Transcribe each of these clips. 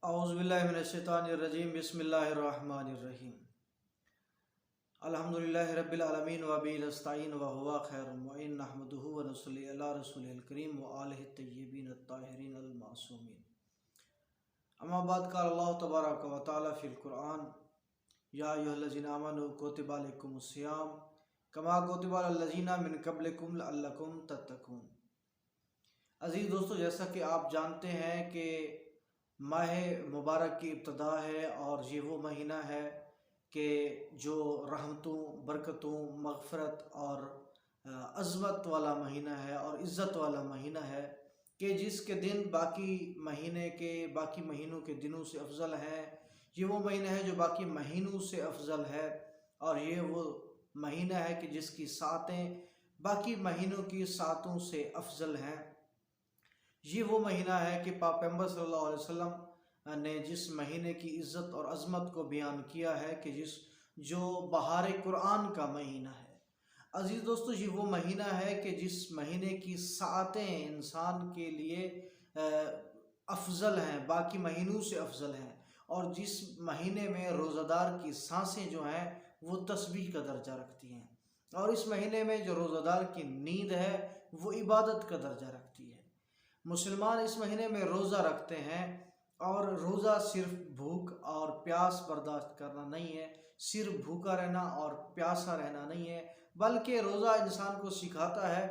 اعوذ باللہ من الشیطان الرجیم بسم اللہ الرحمن الرحیم الحمدللہ رب العالمین وبہ نستعین وہو خیر المعین نحمدہ ونصلی علی رسولہ الکریم وآلہ الطیبین الطاہرین المعصومین اما بعد قال اللہ تبارک و تعالی فی القرآن یا ایھا الذین آمنوا کتب علیکم الصیام کما کتب علی الذین من قبلکم لعلکم تتقون۔ عزیز دوستو، جیسا کہ آپ جانتے ہیں کہ ماہ مبارک کی ابتدا ہے اور یہ وہ مہینہ ہے کہ جو رحمتوں، برکتوں، مغفرت اور عظمت والا مہینہ ہے اور عزت والا مہینہ ہے کہ جس کے دن باقی مہینوں کے دنوں سے افضل ہے۔ یہ وہ مہینہ ہے جو باقی مہینوں سے افضل ہے، اور یہ وہ مہینہ ہے کہ جس کی ساعتیں باقی مہینوں کی ساعتوں سے افضل ہیں۔ یہ وہ مہینہ ہے کہ پاک پیغمبر صلی اللہ علیہ وسلم نے جس مہینے کی عزت اور عظمت کو بیان کیا ہے کہ جو بہار قرآن کا مہینہ ہے۔ عزیز دوستو، یہ وہ مہینہ ہے کہ جس مہینے کی ساعتیں انسان کے لیے افضل ہیں، باقی مہینوں سے افضل ہیں، اور جس مہینے میں روزہ دار کی سانسیں جو ہیں وہ تسبیح کا درجہ رکھتی ہیں، اور اس مہینے میں جو روزہ دار کی نیند ہے وہ عبادت کا درجہ رکھتی ہے۔ مسلمان اس مہینے میں روزہ رکھتے ہیں، اور روزہ صرف بھوک اور پیاس برداشت کرنا نہیں ہے، صرف بھوکا رہنا اور پیاسا رہنا نہیں ہے، بلکہ روزہ انسان کو سکھاتا ہے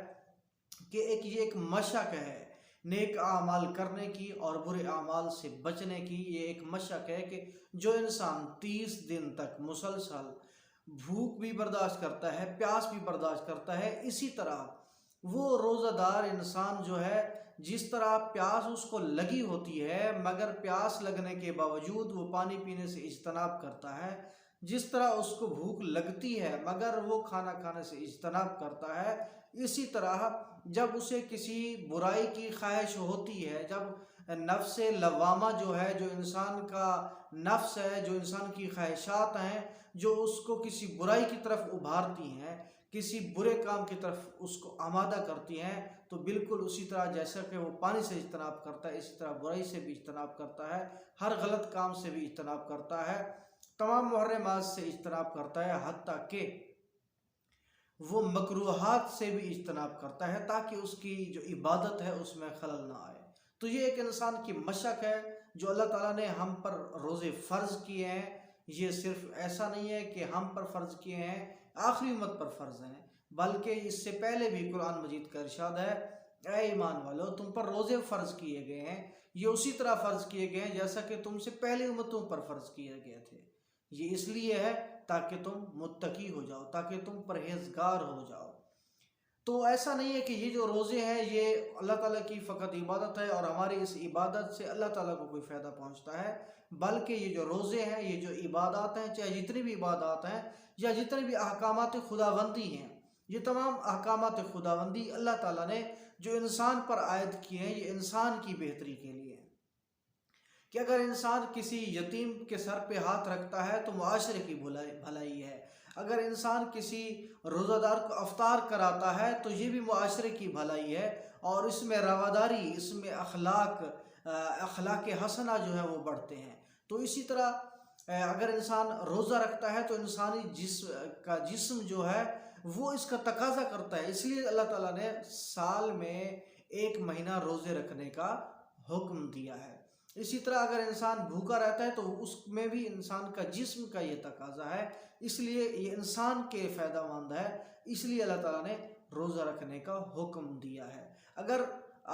کہ یہ ایک مشق ہے نیک اعمال کرنے کی اور برے اعمال سے بچنے کی۔ یہ ایک مشق ہے کہ جو انسان 30 دن تک مسلسل بھوک بھی برداشت کرتا ہے، پیاس بھی برداشت کرتا ہے، اسی طرح وہ روزہ دار انسان جو ہے، جس طرح پیاس اس کو لگی ہوتی ہے مگر پیاس لگنے کے باوجود وہ پانی پینے سے اجتناب کرتا ہے، جس طرح اس کو بھوک لگتی ہے مگر وہ کھانا کھانے سے اجتناب کرتا ہے، اسی طرح جب اسے کسی برائی کی خواہش ہوتی ہے، جب نفس لوامہ جو ہے، جو انسان کا نفس ہے، جو انسان کی خواہشات ہیں، جو اس کو کسی برائی کی طرف ابھارتی ہیں، کسی برے کام کی طرف اس کو آمادہ کرتی ہیں، تو بالکل اسی طرح جیسا کہ وہ پانی سے اجتناب کرتا ہے، اسی طرح برائی سے بھی اجتناب کرتا ہے، ہر غلط کام سے بھی اجتناب کرتا ہے، تمام محرمات سے اجتناب کرتا ہے، حتیٰ کہ وہ مکروہات سے بھی اجتناب کرتا ہے تاکہ اس کی جو عبادت ہے اس میں خلل نہ آئے۔ تو یہ ایک انسان کی مشق ہے جو اللہ تعالیٰ نے ہم پر روزے فرض کیے ہیں۔ یہ صرف ایسا نہیں ہے کہ ہم پر فرض کیے ہیں، آخری امت پر فرض ہیں، بلکہ اس سے پہلے بھی قرآن مجید کا ارشاد ہے، اے ایمان والو، تم پر روزے فرض کیے گئے ہیں، یہ اسی طرح فرض کیے گئے ہیں جیسا کہ تم سے پہلے امتوں پر فرض کیے گئے تھے۔ یہ اس لیے ہے تاکہ تم متقی ہو جاؤ، تاکہ تم پرہیزگار ہو جاؤ۔ تو ایسا نہیں ہے کہ یہ جو روزے ہیں یہ اللہ تعالیٰ کی فقط عبادت ہے اور ہماری اس عبادت سے اللہ تعالیٰ کو کوئی فائدہ پہنچتا ہے، بلکہ یہ جو روزے ہیں، یہ جو عبادات ہیں، چاہے جتنی بھی عبادات ہیں یا جتنے بھی احکامات خداوندی ہیں، یہ تمام احکامات خداوندی اللہ تعالیٰ نے جو انسان پر عائد کیے ہیں، یہ انسان کی بہتری کے لیے ہیں، کہ اگر انسان کسی یتیم کے سر پہ ہاتھ رکھتا ہے تو معاشرے کی بھلائی ہے، اگر انسان کسی روزہ دار کو افطار کراتا ہے تو یہ بھی معاشرے کی بھلائی ہے، اور اس میں رواداری، اس میں اخلاق حسنہ جو ہے وہ بڑھتے ہیں۔ تو اسی طرح اگر انسان روزہ رکھتا ہے تو انسانی جسم جو ہے وہ اس کا تقاضا کرتا ہے، اس لیے اللہ تعالیٰ نے سال میں 1 مہینہ روزے رکھنے کا حکم دیا ہے۔ اسی طرح اگر انسان بھوکا رہتا ہے تو اس میں بھی انسان کا جسم کا یہ تقاضا ہے، اس لیے یہ انسان کے فائدہ مند ہے، اس لیے اللہ تعالیٰ نے روزہ رکھنے کا حکم دیا ہے۔ اگر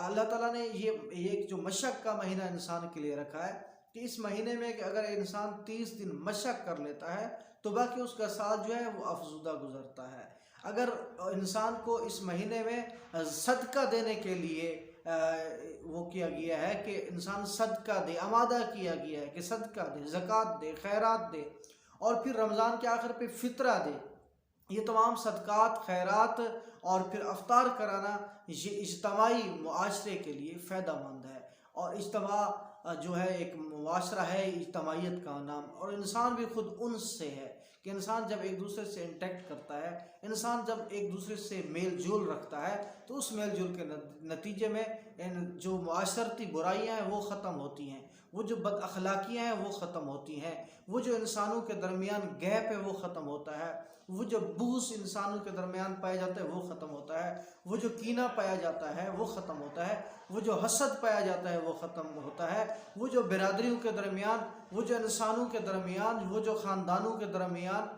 اللہ تعالیٰ نے یہ جو مشق کا مہینہ انسان کے لیے رکھا ہے کہ اس مہینے میں کہ اگر انسان 30 دن مشق کر لیتا ہے تو باقی اس کا سال جو ہے وہ افزودہ گزرتا ہے۔ اگر انسان کو اس مہینے میں صدقہ دینے کے لیے وہ کیا گیا ہے کہ انسان صدقہ دے، آمادہ کیا گیا ہے کہ صدقہ دے، زکوٰۃ دے، خیرات دے، اور پھر رمضان کے آخر پہ فطرہ دے، یہ تمام صدقات، خیرات اور پھر افطار کرانا، یہ اجتماعی معاشرے کے لیے فائدہ مند ہے، اور اجتماع جو ہے ایک معاشرہ ہے، اجتماعیت کا نام، اور انسان بھی خود انس سے ہے کہ انسان جب ایک دوسرے سے انٹیکٹ کرتا ہے، انسان جب ایک دوسرے سے میل جول رکھتا ہے تو اس میل جول کے نتیجے میں جو معاشرتی برائیاں ہیں وہ ختم ہوتی ہیں، وہ جو بد اخلاقیاں ہیں وہ ختم ہوتی ہیں، وہ جو انسانوں کے درمیان گیپ ہے وہ ختم ہوتا ہے، وہ جو بغض انسانوں کے درمیان پایا جاتا ہے وہ ختم ہوتا ہے، وہ جو کینہ پایا جاتا ہے وہ ختم ہوتا ہے، وہ جو حسد پایا جاتا ہے وہ ختم ہوتا ہے، وہ جو برادریوں کے درمیان، وہ جو انسانوں کے درمیان، وہ جو خاندانوں کے درمیان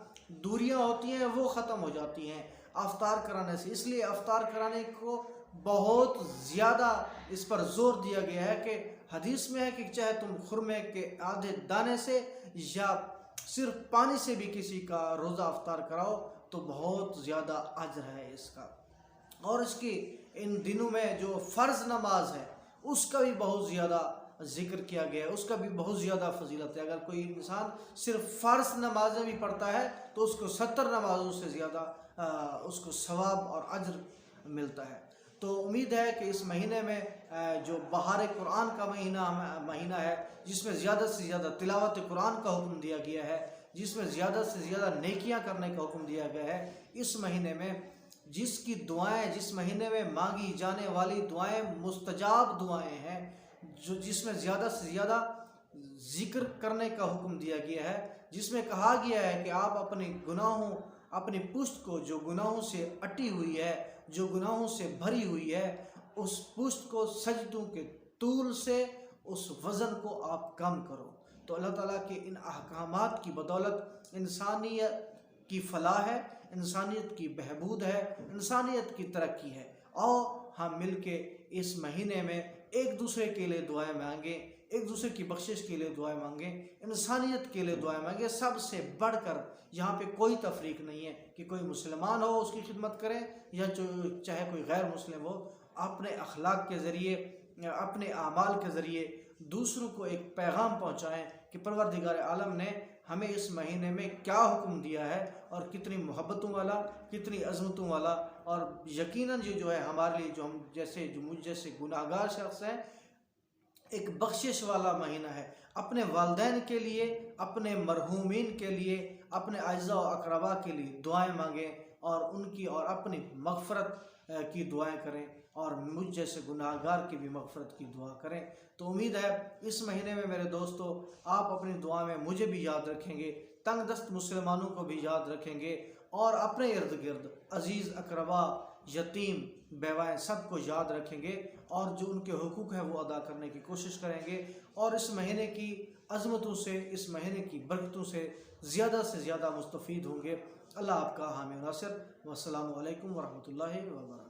دوریاں ہوتی ہیں وہ ختم ہو جاتی ہیں افطار کرانے سے۔ اس لیے افطار کرانے کو بہت زیادہ اس پر زور دیا گیا ہے کہ حدیث میں ہے کہ چاہے تم خرمے کے آدھے دانے سے یا صرف پانی سے بھی کسی کا روزہ افطار کراؤ تو بہت زیادہ اجر ہے اس کا۔ اور اس کی ان دنوں میں جو فرض نماز ہے اس کا بھی بہت زیادہ ذکر کیا گیا ہے، اس کا بھی بہت زیادہ فضیلت ہے۔ اگر کوئی انسان صرف فرض نمازیں بھی پڑھتا ہے تو اس کو 70 نمازوں سے زیادہ اس کو ثواب اور اجر ملتا ہے۔ تو امید ہے کہ اس مہینے میں جو بہار قرآن کا مہینہ ہے، جس میں زیادہ سے زیادہ تلاوت قرآن کا حکم دیا گیا ہے، جس میں زیادہ سے زیادہ نیکیاں کرنے کا حکم دیا گیا ہے، اس مہینے میں جس کی دعائیں، جس مہینے میں مانگی جانے والی دعائیں مستجاب دعائیں ہیں، جس میں زیادہ سے زیادہ ذکر کرنے کا حکم دیا گیا ہے، جس میں کہا گیا ہے کہ آپ اپنی پشت کو جو گناہوں سے اٹی ہوئی ہے، جو گناہوں سے بھری ہوئی ہے، اس پشت کو سجدوں کے طول سے اس وزن کو آپ کم کرو۔ تو اللہ تعالیٰ کے ان احکامات کی بدولت انسانیت کی فلاح ہے، انسانیت کی بہبود ہے، انسانیت کی ترقی ہے۔ اور ہم مل کے اس مہینے میں ایک دوسرے کے لیے دعائیں مانگیں، ایک دوسرے کی بخشش کے لیے دعائیں مانگیں، انسانیت کے لیے دعائیں مانگیں۔ سب سے بڑھ کر یہاں پہ کوئی تفریق نہیں ہے کہ کوئی مسلمان ہو اس کی خدمت کریں یا چاہے کوئی غیر مسلم ہو، اپنے اخلاق کے ذریعے، اپنے اعمال کے ذریعے دوسروں کو ایک پیغام پہنچائیں کہ پروردگار عالم نے ہمیں اس مہینے میں کیا حکم دیا ہے اور کتنی محبتوں والا، کتنی عظمتوں والا، اور یقیناً یہ جو ہے ہمارے لیے، جو مجھ جیسے گناہگار شخص ہیں، ایک بخشش والا مہینہ ہے۔ اپنے والدین کے لیے، اپنے مرحومین کے لیے، اپنے اعزاء و اقربا کے لیے دعائیں مانگیں اور ان کی اور اپنی مغفرت کی دعائیں کریں، اور مجھ جیسے گناہگار کی بھی مغفرت کی دعا کریں۔ تو امید ہے اس مہینے میں میرے دوستو آپ اپنی دعا میں مجھے بھی یاد رکھیں گے، تنگ دست مسلمانوں کو بھی یاد رکھیں گے، اور اپنے ارد گرد عزیز اقربا، یتیم، بیوائیں سب کو یاد رکھیں گے، اور جو ان کے حقوق ہیں وہ ادا کرنے کی کوشش کریں گے، اور اس مہینے کی عظمتوں سے، اس مہینے کی برکتوں سے زیادہ مستفید ہوں گے۔ اللہ آپ کا حامی و ناصر۔ والسلام علیکم ورحمۃ اللہ وبرکاتہ۔